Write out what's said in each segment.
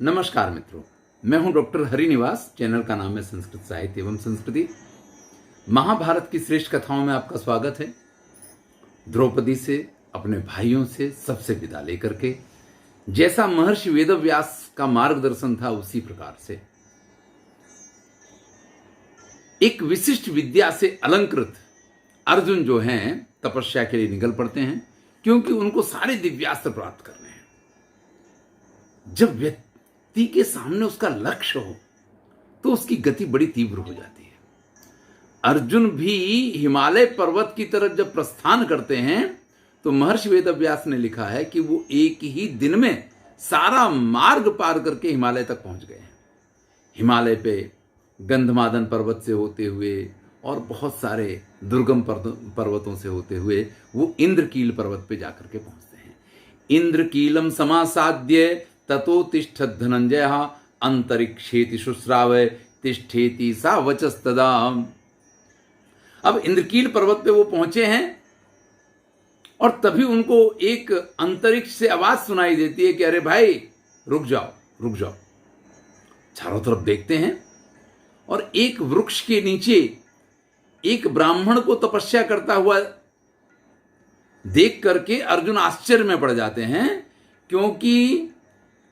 नमस्कार मित्रों, मैं हूं डॉक्टर हरिनिवास। चैनल का नाम है संस्कृत साहित्य एवं संस्कृति। महाभारत की श्रेष्ठ कथाओं में आपका स्वागत है। द्रौपदी से, अपने भाइयों से, सबसे विदा लेकर के जैसा महर्षि वेदव्यास का मार्गदर्शन था उसी प्रकार से एक विशिष्ट विद्या से अलंकृत अर्जुन जो हैं तपस्या के लिए निकल पड़ते हैं, क्योंकि उनको सारे दिव्यास्त्र प्राप्त करने हैं। जब व्यक्ति के सामने उसका लक्ष्य हो तो उसकी गति बड़ी तीव्र हो जाती है। अर्जुन भी हिमालय पर्वत की तरफ जब प्रस्थान करते हैं तो महर्षि वेदव्यास ने लिखा है कि वो एक ही दिन में सारा मार्ग पार करके हिमालय तक पहुंच गए हैं। हिमालय पे गंधमादन पर्वत से होते हुए और बहुत सारे दुर्गम पर्वतों से होते हुए वो इंद्रकील पर्वत पे जाकर के पहुंचते हैं। इंद्रकीलम समासाद्य ततो तिष्ठत धनंजय अंतरिक्षेति शुश्रावय तिष्ठेति सा वचस्तदा। अब इंद्रकील पर्वत पे वो पहुंचे हैं और तभी उनको एक अंतरिक्ष से आवाज सुनाई देती है कि अरे भाई रुक जाओ रुक जाओ। चारों तरफ देखते हैं और एक वृक्ष के नीचे एक ब्राह्मण को तपस्या करता हुआ देख करके अर्जुन आश्चर्य में पड़ जाते हैं, क्योंकि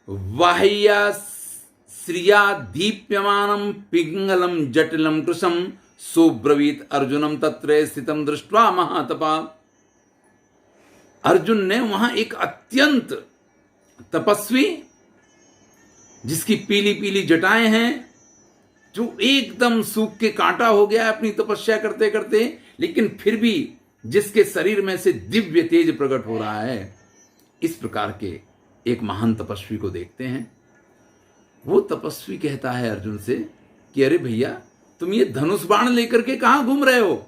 वाह्या श्रिया दीप्यमानम पिंगलम जटिलम कृशम सुब्रवीत अर्जुनम तत्र स्थितम दृष्ट्वा महातपा। अर्जुन ने वहां एक अत्यंत तपस्वी जिसकी पीली पीली जटाएं हैं, जो एकदम सूख के कांटा हो गया है अपनी तपस्या करते करते, लेकिन फिर भी जिसके शरीर में से दिव्य तेज प्रकट हो रहा है, इस प्रकार के एक महान तपस्वी को देखते हैं। वो तपस्वी कहता है अर्जुन से कि अरे भैया तुम ये धनुष बाण लेकर के कहां घूम रहे हो?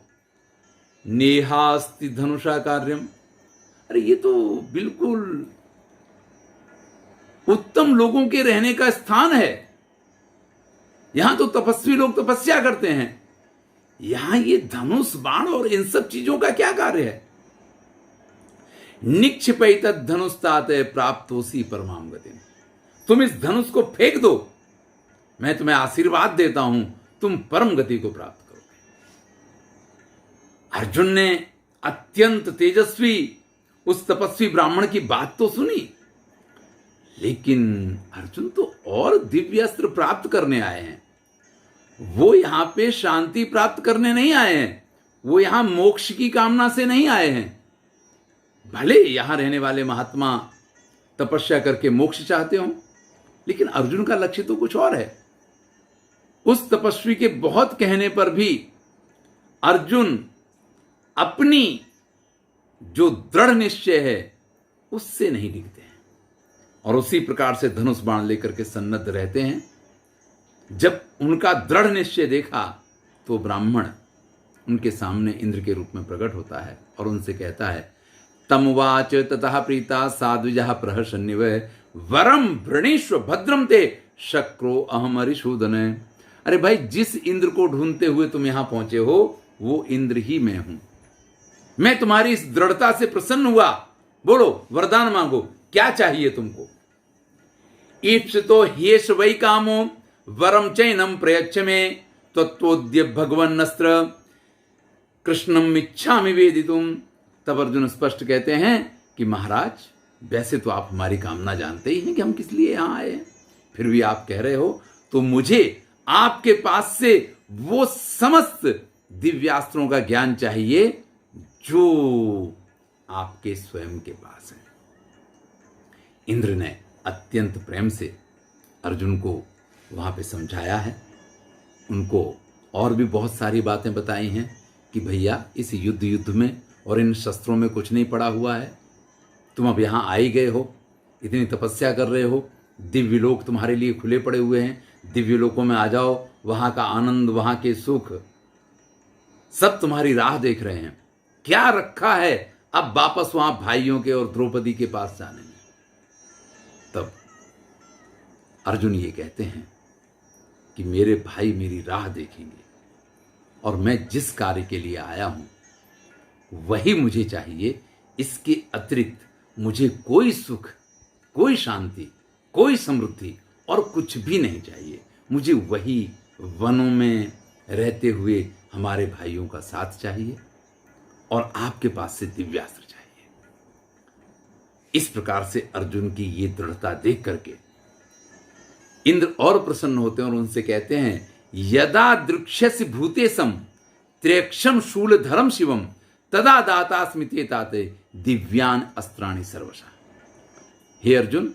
नेहास्ति धनुषा कार्यम। अरे ये तो बिल्कुल उत्तम लोगों के रहने का स्थान है। यहां तो तपस्वी लोग तपस्या करते हैं, यहां ये धनुष बाण और इन सब चीजों का क्या कार्य है? निक्षिपैत धनुस्तात प्राप्तोसी परमाम गति। तुम इस धनुष को फेंक दो, मैं तुम्हें आशीर्वाद देता हूं, तुम परम गति को प्राप्त करोगे। अर्जुन ने अत्यंत तेजस्वी उस तपस्वी ब्राह्मण की बात तो सुनी, लेकिन अर्जुन तो और दिव्य अस्त्र प्राप्त करने आए हैं। वो यहां पे शांति प्राप्त करने नहीं आए हैं, वो यहां मोक्ष की कामना से नहीं आए हैं। भले यहां रहने वाले महात्मा तपस्या करके मोक्ष चाहते हो, लेकिन अर्जुन का लक्ष्य तो कुछ और है। उस तपस्वी के बहुत कहने पर भी अर्जुन अपनी जो दृढ़ निश्चय है उससे नहीं डिगते हैं और उसी प्रकार से धनुष बाण लेकर के सन्नद्ध रहते हैं। जब उनका दृढ़ निश्चय देखा तो ब्राह्मण उनके सामने इंद्र के रूप में प्रकट होता है और उनसे कहता है, तमुवाच ततः प्रीता साद्विजः प्रहसन्निवय वरम वृणीष्व भद्रम ते शक्रो अहम हरिशूदन। अरे भाई, जिस इंद्र को ढूंढते हुए तुम यहां पहुंचे हो वो इंद्र ही मैं हूं। मैं तुम्हारी इस दृढ़ता से प्रसन्न हुआ। बोलो, वरदान मांगो, क्या चाहिए तुमको? ईप्सितो ह्येष वै कामो वरम चैनम प्रयच्छ में तत्वोद्य भगवन्नस्त्र कृष्णम इच्छामि वेदितुम। तब अर्जुन स्पष्ट कहते हैं कि महाराज, वैसे तो आप हमारी कामना जानते ही हैं कि हम किस लिए यहां आए हैं, फिर भी आप कह रहे हो तो मुझे आपके पास से वो समस्त दिव्यास्त्रों का ज्ञान चाहिए जो आपके स्वयं के पास है। इंद्र ने अत्यंत प्रेम से अर्जुन को वहां पे समझाया है, उनको और भी बहुत सारी बातें बताई हैं कि भैया इस युद्ध में और इन शस्त्रों में कुछ नहीं पड़ा हुआ है। तुम अब यहाँ आ ही गए हो, इतनी तपस्या कर रहे हो, दिव्य लोक तुम्हारे लिए खुले पड़े हुए हैं। दिव्य लोकों में आ जाओ, वहां का आनंद, वहां के सुख सब तुम्हारी राह देख रहे हैं। क्या रखा है अब वापस वहां भाइयों के और द्रौपदी के पास जाने में? तब अर्जुन ये कहते हैं कि मेरे भाई मेरी राह देखेंगे और मैं जिस कार्य के लिए आया हूं वही मुझे चाहिए। इसके अतिरिक्त मुझे कोई सुख, कोई शांति, कोई समृद्धि और कुछ भी नहीं चाहिए। मुझे वही वनों में रहते हुए हमारे भाइयों का साथ चाहिए और आपके पास से दिव्यास्त्र चाहिए। इस प्रकार से अर्जुन की ये दृढ़ता देख करके इंद्र और प्रसन्न होते हैं और उनसे कहते हैं, यदा दृक्ष्यसि भूतेशम त्र्यक्षम शूलधरम शिवम तदा दातास्मिते ताते दिव्यान अस्त्राणि सर्वशः। हे अर्जुन,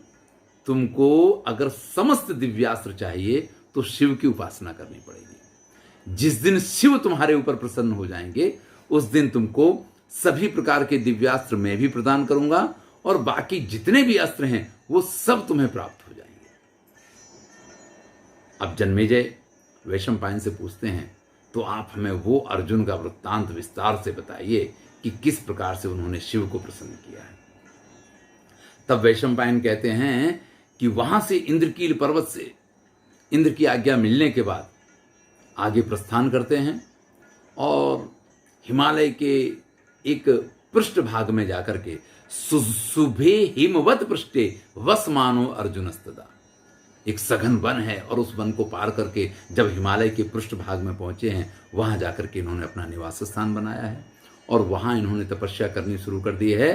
तुमको अगर समस्त दिव्यास्त्र चाहिए तो शिव की उपासना करनी पड़ेगी। जिस दिन शिव तुम्हारे ऊपर प्रसन्न हो जाएंगे उस दिन तुमको सभी प्रकार के दिव्यास्त्र मैं भी प्रदान करूंगा और बाकी जितने भी अस्त्र हैं वो सब तुम्हें प्राप्त हो जाएंगे। अब जन्मेजय वैशंपायन से पूछते हैं, तो आप हमें वो अर्जुन का वृत्तांत विस्तार से बताइए कि किस प्रकार से उन्होंने शिव को प्रसन्न किया है। तब वैशंपायन कहते हैं कि वहां से इंद्रकील पर्वत से इंद्र की आज्ञा मिलने के बाद आगे प्रस्थान करते हैं और हिमालय के एक पृष्ठ भाग में जाकर के सुभे हिमवत पृष्ठे वसमानो अर्जुनस्तदा, एक सघन वन है और उस वन को पार करके जब हिमालय के पृष्ठ भाग में पहुंचे हैं वहां जाकर के इन्होंने अपना निवास स्थान बनाया है और वहां इन्होंने तपस्या करनी शुरू कर दी है।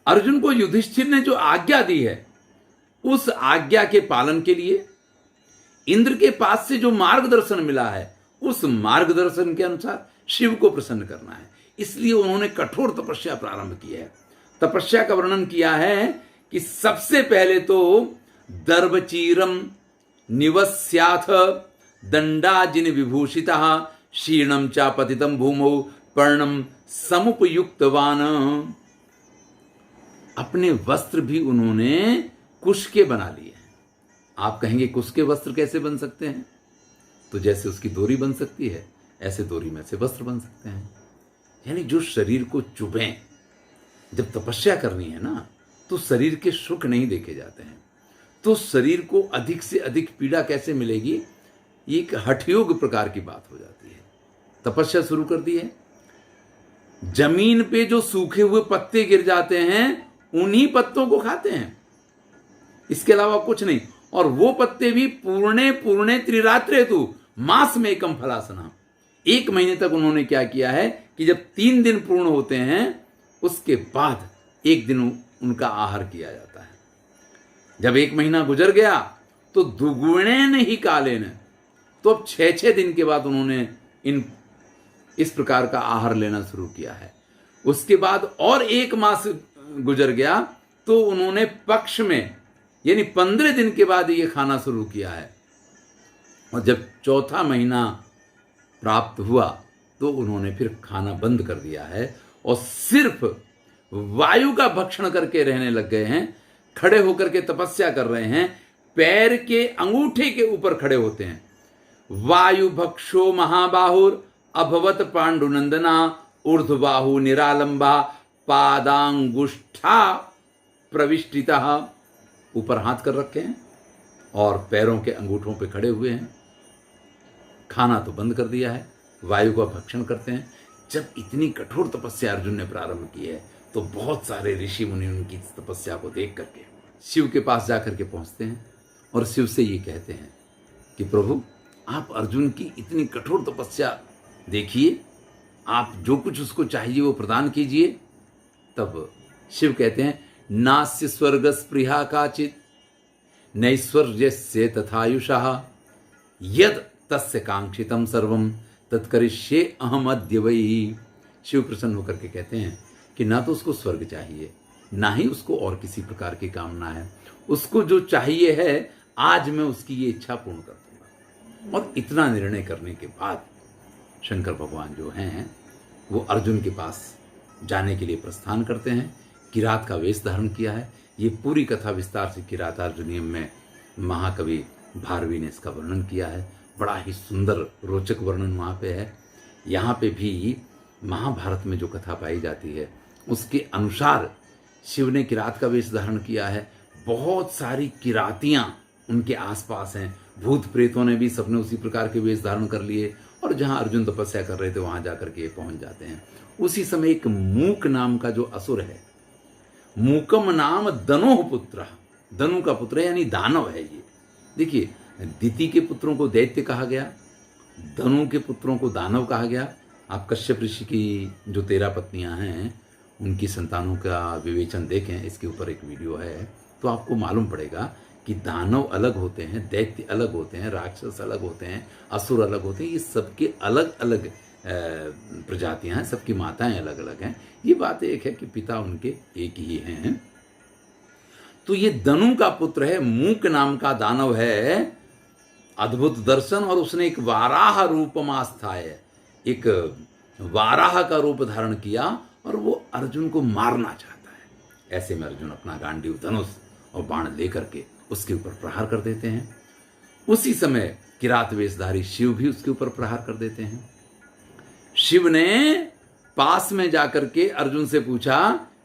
अर्जुन को युधिष्ठिर ने जो आज्ञा दी है उस आज्ञा के पालन के लिए इंद्र के पास से जो मार्गदर्शन मिला है उस मार्गदर्शन के अनुसार शिव को प्रसन्न करना है। इसलिए उन्होंने कठोर तपस्या प्रारंभ की है। तपस्या का वर्णन किया है कि सबसे पहले तो दर्भचीरम निवस्याथ दंडाजिन विभूषितः शीर्णम चा पतितम भूमौ पर्णम समुपयुक्तवान। अपने वस्त्र भी उन्होंने कुश के बना लिए। आप कहेंगे कुश के वस्त्र कैसे बन सकते हैं? तो जैसे उसकी डोरी बन सकती है ऐसे डोरी में से वस्त्र बन सकते हैं। यानी जो शरीर को चुभें, जब तपस्या करनी है ना तो शरीर के सुख नहीं देखे जाते हैं, तो शरीर को अधिक से अधिक पीड़ा कैसे मिलेगी, ये एक हठयोग प्रकार की बात हो जाती है। तपस्या शुरू कर दी है, जमीन पे जो सूखे हुए पत्ते गिर जाते हैं उन्हीं पत्तों को खाते हैं, इसके अलावा कुछ नहीं। और वो पत्ते भी पूर्णे पूर्णे त्रिरात्रे तु मास में एकम फलासना। 1 महीने तक उन्होंने क्या किया है कि जब 3 दिन पूर्ण होते हैं उसके बाद 1 दिन उनका आहार किया जाता है। जब 1 महीना गुजर गया तो दुगुणेन ही कालेन, तो अब 6-6 दिन के बाद उन्होंने इस प्रकार का आहार लेना शुरू किया है। उसके बाद और 1 मास गुजर गया तो उन्होंने पक्ष में यानी 15 दिन के बाद ये खाना शुरू किया है। और जब 4था महीना प्राप्त हुआ तो उन्होंने फिर खाना बंद कर दिया है और सिर्फ वायु का भक्षण करके रहने लग गए हैं। खड़े होकर के तपस्या कर रहे हैं, पैर के अंगूठे के ऊपर खड़े होते हैं। वायु भक्षो महाबाहुर अभवत पांडुनंदना ऊर्ध्वबाहु निरालंबा पादांगुष्ठा प्रविष्टिता। ऊपर हाथ कर रखे हैं और पैरों के अंगूठों पे खड़े हुए हैं। खाना तो बंद कर दिया है, वायु का भक्षण करते हैं। जब इतनी कठोर तपस्या अर्जुन ने प्रारंभ की है तो बहुत सारे ऋषि मुनि उनकी तपस्या को देख करके शिव के पास जाकर के पहुंचते हैं और शिव से ये कहते हैं कि प्रभु, आप अर्जुन की इतनी कठोर तपस्या देखिए, आप जो कुछ उसको चाहिए वो प्रदान कीजिए। तब शिव कहते हैं, नास्य स्वर्ग स्पृहा काचित नैश्वर्यस्य तथायुषः यद तस्य कांक्षितम सर्वम तत्करिष्ये अहम अद्य वै। शिव प्रसन्न होकर के कहते हैं कि ना तो उसको स्वर्ग चाहिए ना ही उसको और किसी प्रकार की कामना है, उसको जो चाहिए है आज मैं उसकी ये इच्छा पूर्ण कर दूंगा। और इतना निर्णय करने के बाद शंकर भगवान जो हैं वो अर्जुन के पास जाने के लिए प्रस्थान करते हैं। किरात का वेश धारण किया है। ये पूरी कथा विस्तार से किरातार्जुनीयम में महाकवि भारवी ने इसका वर्णन किया है। बड़ा ही सुंदर रोचक वर्णन वहाँ पे है। यहाँ पे भी महाभारत में जो कथा पाई जाती है उसके अनुसार शिव ने किरात का वेश धारण किया है। बहुत सारी किरातियाँ उनके आसपास हैं, भूत प्रेतों ने भी सबने उसी प्रकार के वेश धारण कर लिए और जहाँ अर्जुन तपस्या कर रहे थे वहाँ जाकर के ये पहुँच जाते हैं। उसी समय एक मूक नाम का जो असुर है, मूकम नाम दनोह पुत्र, दनु का पुत्र है यानी दानव है ये, देखिए, दिति के पुत्रों को दैत्य कहा गया, धनु के पुत्रों को दानव कहा गया। आप कश्यप ऋषि की जो 13 पत्नियां हैं उनकी संतानों का विवेचन देखें, इसके ऊपर एक वीडियो है, तो आपको मालूम पड़ेगा कि दानव अलग होते हैं, दैत्य अलग होते हैं, राक्षस अलग होते हैं, असुर अलग होते हैं। ये सबके अलग अलग प्रजातियां हैं, सबकी माताएं अलग अलग हैं। ये बात एक है कि पिता उनके एक ही हैं। तो ये धनु का पुत्र है, मूक नाम का दानव है, अद्भुत दर्शन, और उसने एक वाराह रूपमास्थाय, एक वाराह का रूप धारण किया और वो अर्जुन को मारना चाहता है। ऐसे में अर्जुन अपना गांडीव धनुष और बाण लेकर के उसके ऊपर प्रहार कर देते हैं। उसी समय किरात वेशधारी शिव भी उसके ऊपर प्रहार कर देते हैं। शिव ने पास में जाकर के अर्जुन से पूछा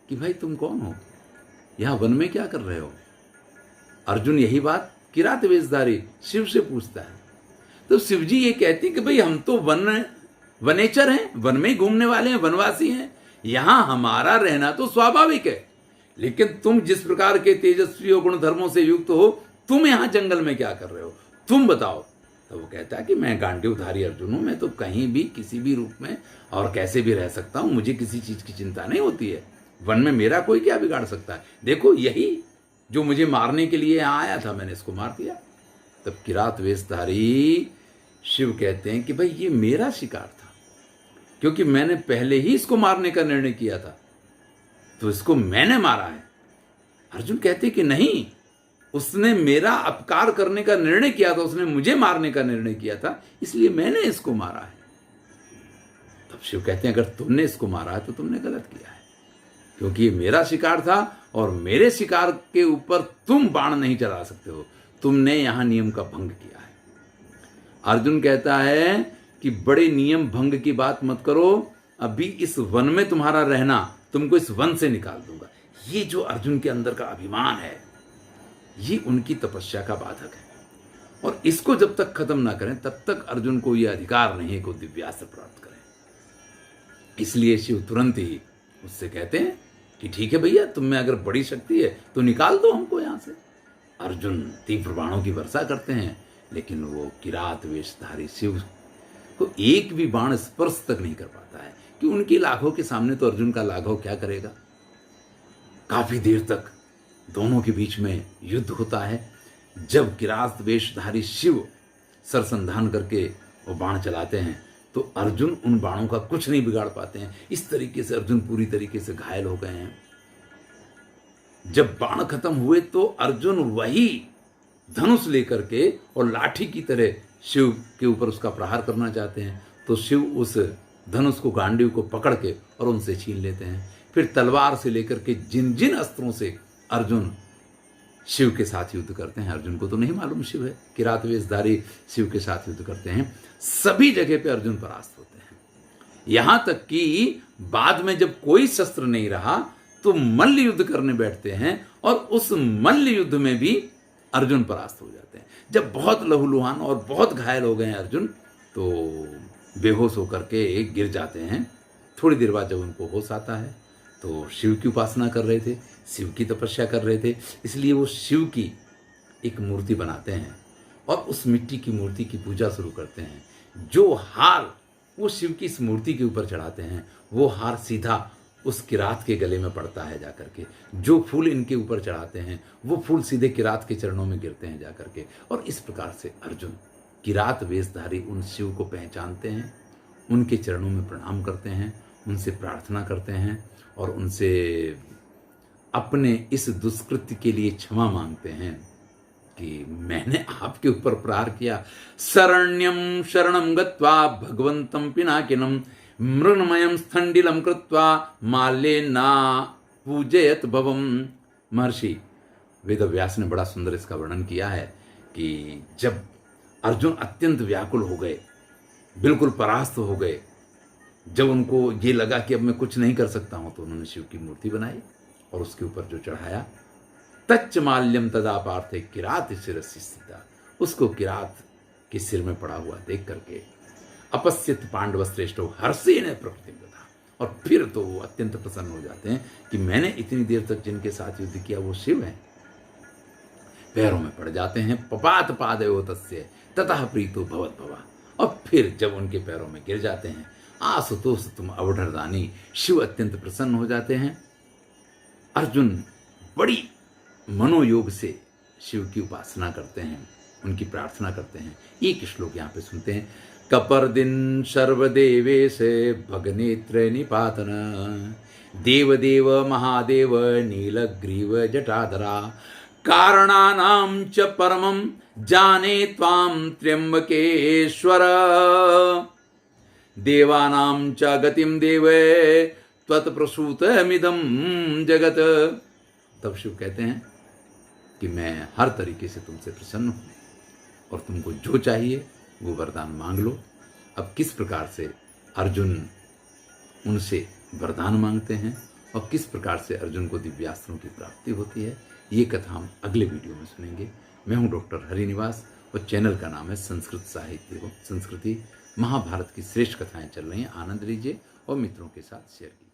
कि भाई तुम कौन हो, यहां वन में क्या कर रहे हो। अर्जुन यही बात किरात वेशधारी शिव से पूछता है। तो शिव जी ये कहते हैं कि भाई हम तो वनेचर हैं, वन में घूमने वाले हैं, वनवासी हैं, यहां हमारा रहना तो स्वाभाविक है, लेकिन तुम जिस प्रकार के तेजस्वी और गुण धर्मों से युक्त हो, तुम यहां जंगल में क्या कर रहे हो, तुम बताओ। तो वो कहता है कि मैं गांडीवधारी अर्जुन हूं, मैं तो कहीं भी किसी भी रूप में और कैसे भी रह सकता हूं, मुझे किसी चीज की चिंता नहीं होती है, वन में मेरा कोई क्या बिगाड़ सकता है। देखो यही जो मुझे मारने के लिए यहां आया था, मैंने इसको मार दिया। तब किरात वेशधारी शिव कहते हैं कि भाई ये मेरा शिकार था, क्योंकि मैंने पहले ही इसको मारने का निर्णय किया था, तो इसको मैंने मारा है। अर्जुन कहते कि नहीं, उसने मेरा अपकार करने का निर्णय किया था, उसने मुझे मारने का निर्णय किया था, इसलिए मैंने इसको मारा है। तब शिव कहते हैं अगर तुमने इसको मारा है तो तुमने गलत किया है, क्योंकि ये मेरा शिकार था और मेरे शिकार के ऊपर तुम बाण नहीं चला सकते हो, तुमने यहां नियम का भंग किया है। अर्जुन कहता है कि बड़े नियम भंग की बात मत करो, अभी इस वन में तुम्हारा रहना, तुमको इस वन से निकाल दूंगा। ये जो अर्जुन के अंदर का अभिमान है, ये उनकी तपस्या का बाधक है, और इसको जब तक खत्म ना करें तब तक अर्जुन को यह अधिकार नहीं है कि दिव्यास्त्र प्राप्त करें। इसलिए शिव तुरंत ही उससे कहते हैं कि ठीक है भैया, तुम में अगर बड़ी शक्ति है तो निकाल दो हमको यहां से। अर्जुन तीव्र बाणों की वर्षा करते हैं, लेकिन वो किरात वेशधारी शिव को एक भी बाण स्पर्श तक नहीं कर पाता है, कि उनकी लाघव के सामने तो अर्जुन का लाघव क्या करेगा। काफी देर तक दोनों के बीच में युद्ध होता है। जब किरात वेशधारी शिव सरसंधान करके वो बाण चलाते हैं तो अर्जुन उन बाणों का कुछ नहीं बिगाड़ पाते हैं। इस तरीके से अर्जुन पूरी तरीके से घायल हो गए हैं। जब बाण खत्म हुए तो अर्जुन वही धनुष लेकर के और लाठी की तरह शिव के ऊपर उसका प्रहार करना चाहते हैं, तो शिव उस धनुष को, गांडीव को पकड़ के और उनसे छीन लेते हैं। फिर तलवार से लेकर के जिन जिन अस्त्रों से अर्जुन शिव के साथ युद्ध करते हैं, अर्जुन को तो नहीं मालूम शिव है, किरात वेशधारी शिव के साथ युद्ध करते हैं, सभी जगह पे अर्जुन परास्त होते हैं। यहां तक कि बाद में जब कोई शस्त्र नहीं रहा तो मल्ल युद्ध करने बैठते हैं, और उस मल्ल युद्ध में भी अर्जुन परास्त हो जाते हैं। जब बहुत लहूलुहान और बहुत घायल हो गए हैं अर्जुन, तो बेहोश होकर के गिर जाते हैं। थोड़ी देर बाद जब उनको होश आता है तो शिव की उपासना कर रहे थे, शिव की तपस्या कर रहे थे, इसलिए वो शिव की एक मूर्ति बनाते हैं और उस मिट्टी की मूर्ति की पूजा शुरू करते हैं। जो हार वो शिव की इस मूर्ति के ऊपर चढ़ाते हैं, वो हार सीधा उस किरात के गले में पड़ता है जाकर के। जो फूल इनके ऊपर चढ़ाते हैं वो फूल सीधे किरात के चरणों में गिरते हैं जाकर के। और इस प्रकार से अर्जुन किरात वेशधारी उन शिव को पहचानते हैं, उनके चरणों में प्रणाम करते हैं, उनसे प्रार्थना करते हैं और उनसे अपने इस दुष्कृत्य के लिए क्षमा मांगते हैं कि मैंने आपके ऊपर प्रहार किया। शरण्यम शरणम गत्वा भगवंतम पिनाकिनम मृण्मयम स्थंडिलम कृत्वा माल्येना पूजयत भवम। महर्षि वेदव्यास ने बड़ा सुंदर इसका वर्णन किया है कि जब अर्जुन अत्यंत व्याकुल हो गए, बिल्कुल परास्त हो गए, जब उनको ये लगा कि अब मैं कुछ नहीं कर सकता हूं, तो उन्होंने शिव की मूर्ति बनाई और उसके ऊपर जो चढ़ाया, तच्च माल्यम तदा पार्थे किरात शिरसि स्थिता, उसको किरात के सिर में पड़ा हुआ देख करके अपस्यत पांडव श्रेष्ठो हर्षेण प्रकृति था। और फिर तो वो अत्यंत प्रसन्न हो जाते हैं कि मैंने इतनी देर तक जिनके साथ युद्ध किया वो शिव हैं। पैरों में पड़ जाते हैं। पपात पादयो तस्य ततः प्रीतो भवत भवा। और फिर जब उनके पैरों में गिर जाते हैं, आशुतोष तुम अवढरदानी, शिव अत्यंत प्रसन्न हो जाते हैं। अर्जुन बड़ी मनोयोग से शिव की उपासना करते हैं, उनकी प्रार्थना करते हैं। एक श्लोक यहाँ पे सुनते हैं। कपर्दिन सर्वदेवेश भगनेत्र निपातन, देवदेव महादेव नीलग्रीव जटाधरा, कारणानां च परमं जाने त्वां त्र्यंबकेश्वर, देवानां च गतिं देवे त्वत्प्रसूतमिदं जगत। तब शिव कहते हैं कि मैं हर तरीके से तुमसे प्रसन्न हूं और तुमको जो चाहिए वो वरदान मांग लो। अब किस प्रकार से अर्जुन उनसे वरदान मांगते हैं और किस प्रकार से अर्जुन को दिव्यास्त्रों की प्राप्ति होती है, ये कथा हम अगले वीडियो में सुनेंगे। मैं हूं डॉक्टर हरिनिवास और चैनल का नाम है संस्कृत साहित्य एवं संस्कृति। महाभारत की श्रेष्ठ कथाएं चल रही हैं, आनंद लीजिए और मित्रों के साथ शेयर कीजिए।